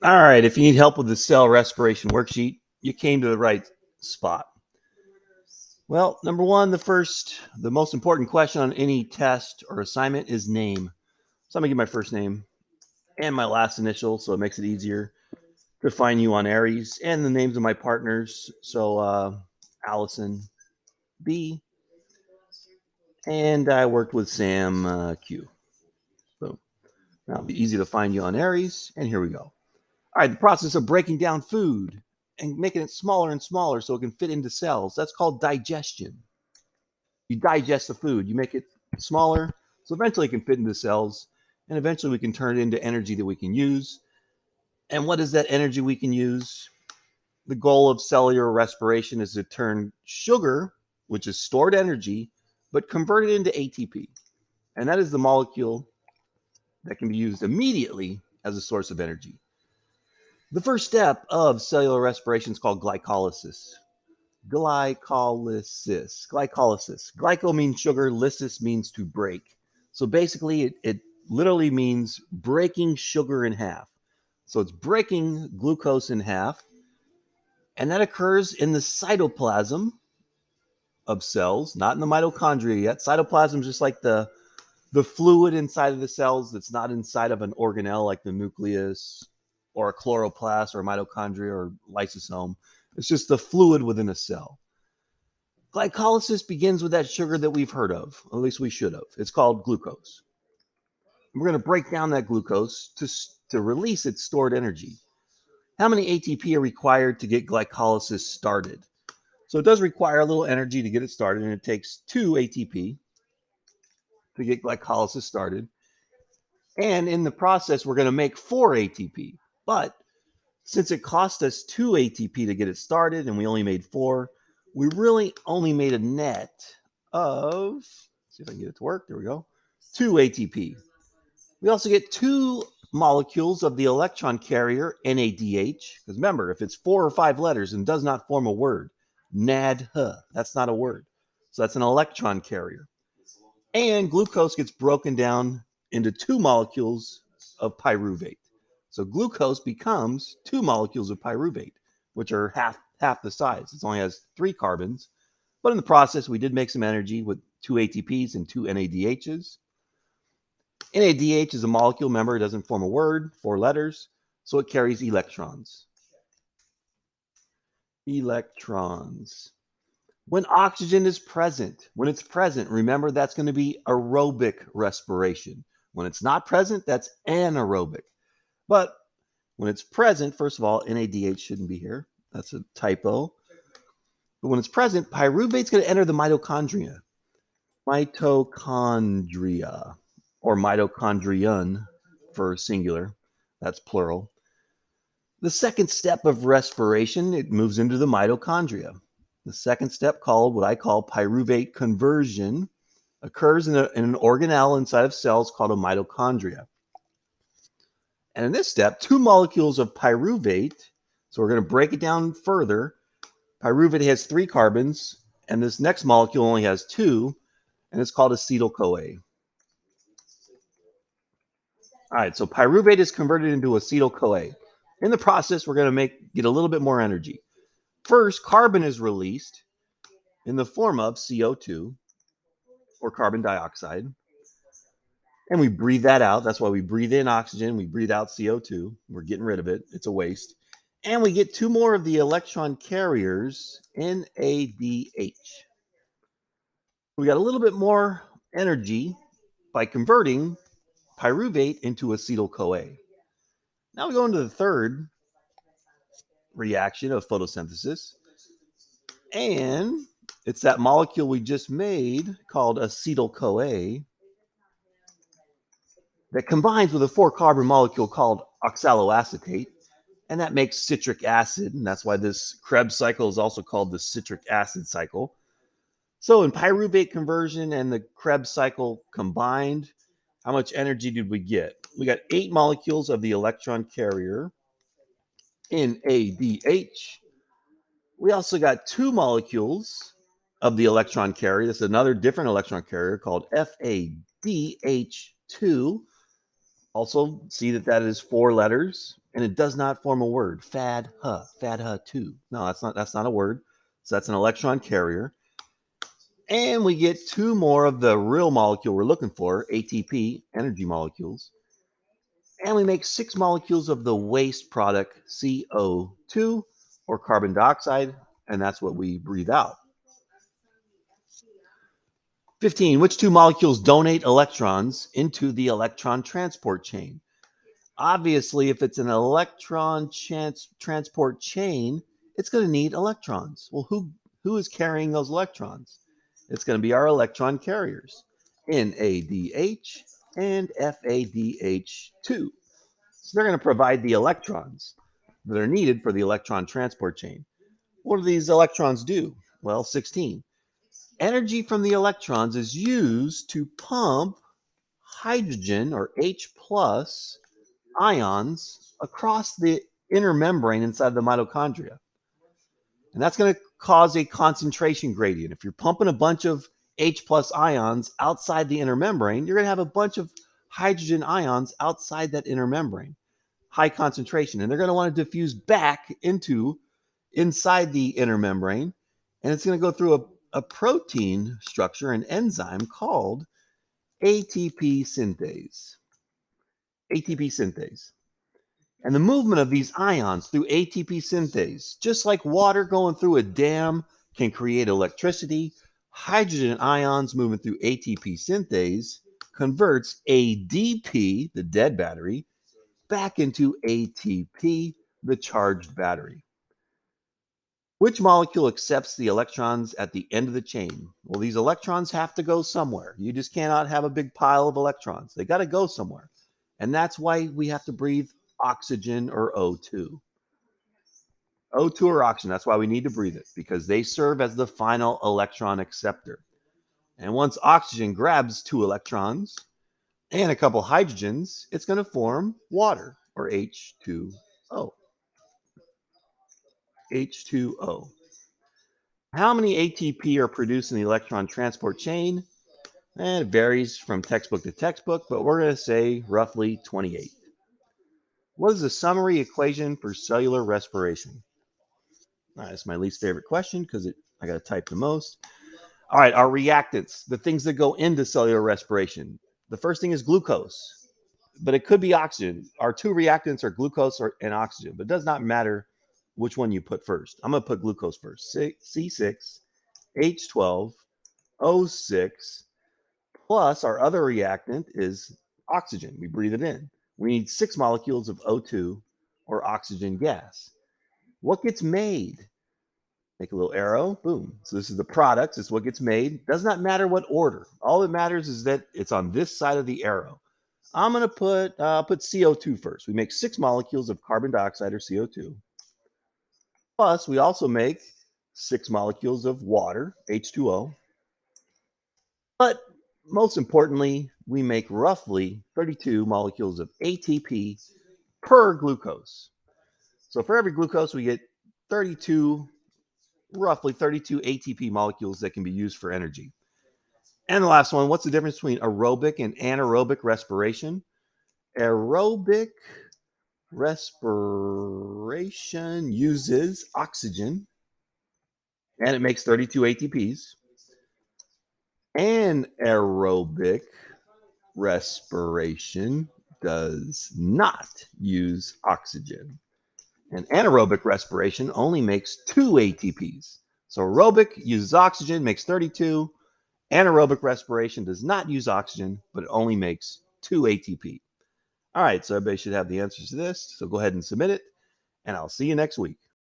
All right, if you need help with the cell respiration worksheet, you came to the right spot. Well, number one, the most important question on any test or assignment is name. So I'm gonna give my first name and my last initial, so it makes it easier to find you on Aries, and the names of my partners. So Allison B, and I worked with Sam Q. So now it'll be easy to find you on Aries, and here we go. All right, the process of breaking down food and making it smaller and smaller so it can fit into cells. That's called digestion. You digest the food, you make it smaller so eventually it can fit into cells, and eventually we can turn it into energy that we can use. And what is that energy we can use? The goal of cellular respiration is to turn sugar, which is stored energy, but convert it into ATP. And that is the molecule that can be used immediately as a source of energy. The first step of cellular respiration is called glycolysis. Glycolysis. Glyco means sugar, lysis means to break. So basically, it literally means breaking sugar in half. So it's breaking glucose in half, and that occurs in the cytoplasm of cells, not in the mitochondria yet. Cytoplasm is just like the fluid inside of the cells that's not inside of an organelle like the nucleus or a chloroplast or a mitochondria or lysosome. It's just the fluid within a cell. Glycolysis begins with that sugar that we've heard of, at least we should have. It's called glucose. We're going to break down that glucose to release its stored energy. How many ATP are required to get glycolysis started? So it does require a little energy to get it started, and it takes 2 ATP to get glycolysis started. And in the process, we're going to make 4 ATP. But since it cost us 2 ATP to get it started and we only made 4, we really only made a net of, let's see if I can get it to work. There we go. 2 ATP. We also get 2 molecules of the electron carrier, NADH, because remember, if it's 4 or 5 letters and does not form a word, NADH, that's not a word. So that's an electron carrier. And glucose gets broken down into 2 molecules of pyruvate. So glucose becomes 2 molecules of pyruvate, which are half the size. It only has 3 carbons. But in the process, we did make some energy with 2 ATPs and 2 NADHs. NADH is a molecule, remember, it doesn't form a word, 4 letters, so it carries electrons. Electrons. When oxygen is present, remember that's going to be aerobic respiration. When it's not present, that's anaerobic. But when it's present, first of all, NADH shouldn't be here. That's a typo. But when it's present, pyruvate's going to enter the mitochondria. Mitochondria, or mitochondrion for singular. That's plural. The second step of respiration, it moves into the mitochondria. The second step, called what I call pyruvate conversion, occurs in an organelle inside of cells called a mitochondria. And in this step, 2 molecules of pyruvate, so we're going to break it down further. Pyruvate has 3 carbons, and this next molecule only has 2, and it's called acetyl-CoA. All right, so pyruvate is converted into acetyl-CoA. In the process, we're going to get a little bit more energy. First, carbon is released in the form of CO2, or carbon dioxide, and we breathe that out. That's why we breathe in oxygen, we breathe out CO2. We're getting rid of it. It's a waste. And we get 2 more of the electron carriers, NADH. We got a little bit more energy by converting pyruvate into acetyl-CoA. Now we go into the third reaction of photosynthesis, and it's that molecule we just made called acetyl-CoA that combines with a 4-carbon molecule called oxaloacetate, and that makes citric acid, and that's why this Krebs cycle is also called the citric acid cycle. So in pyruvate conversion and the Krebs cycle combined, how much energy did we get? We got 8 molecules of the electron carrier, NADH. We also got 2 molecules of the electron carrier. This is another different electron carrier called FADH2. Also see that is 4 letters, and it does not form a word. FADH2. No, that's not a word. So that's an electron carrier. And we get two more of the real molecule we're looking for, ATP, energy molecules. And we make 6 molecules of the waste product, CO2, or carbon dioxide, and that's what we breathe out. 15, which 2 molecules donate electrons into the electron transport chain? Obviously, if it's an electron transport chain, it's going to need electrons. Well, who is carrying those electrons? It's going to be our electron carriers, NADH and FADH2. So they're going to provide the electrons that are needed for the electron transport chain. What do these electrons do? Well, 16. Energy from the electrons is used to pump hydrogen or H plus ions across the inner membrane inside the mitochondria. And that's going to cause a concentration gradient. If you're pumping a bunch of H plus ions outside the inner membrane, you're going to have a bunch of hydrogen ions outside that inner membrane, high concentration. And they're going to want to diffuse back inside the inner membrane. And it's going to go through a protein structure, an enzyme called ATP synthase. ATP synthase. And the movement of these ions through ATP synthase, just like water going through a dam can create electricity, hydrogen ions moving through ATP synthase converts ADP, the dead battery, back into ATP, the charged battery. Which molecule accepts the electrons at the end of the chain? Well, these electrons have to go somewhere. You just cannot have a big pile of electrons. They got to go somewhere. And that's why we have to breathe oxygen or O2. O2 or oxygen, that's why we need to breathe it, because they serve as the final electron acceptor. And once oxygen grabs 2 electrons and a couple hydrogens, it's going to form water or H2O. H2O. How many ATP are produced in the electron transport chain? It varies from textbook to textbook, but we're going to say roughly 28. What is the summary equation for cellular respiration? All right, it's my least favorite question because I got to type the most. All right, our reactants, the things that go into cellular respiration. The first thing is glucose, but it could be oxygen. Our 2 reactants are glucose and oxygen, but it does not matter which one you put first. I'm going to put glucose first. C6, H12, O6, plus our other reactant is oxygen. We breathe it in. We need 6 molecules of O2 or oxygen gas. What gets made? Make a little arrow, boom. So this is the product. This is what gets made. Does not matter what order. All that matters is that it's on this side of the arrow. I'm going to put CO2 first. We make 6 molecules of carbon dioxide or CO2. Plus, we also make 6 molecules of water, H2O. But most importantly, we make roughly 32 molecules of ATP per glucose. So for every glucose, we get roughly 32 ATP molecules that can be used for energy. And the last one, what's the difference between aerobic and anaerobic respiration? Aerobic respiration uses oxygen and it makes 32 ATPs. Anaerobic respiration does not use oxygen. And anaerobic respiration only makes 2 ATPs. So aerobic uses oxygen, makes 32. Anaerobic respiration does not use oxygen, but it only makes 2 ATP. All right, so everybody should have the answers to this. So go ahead and submit it, and I'll see you next week.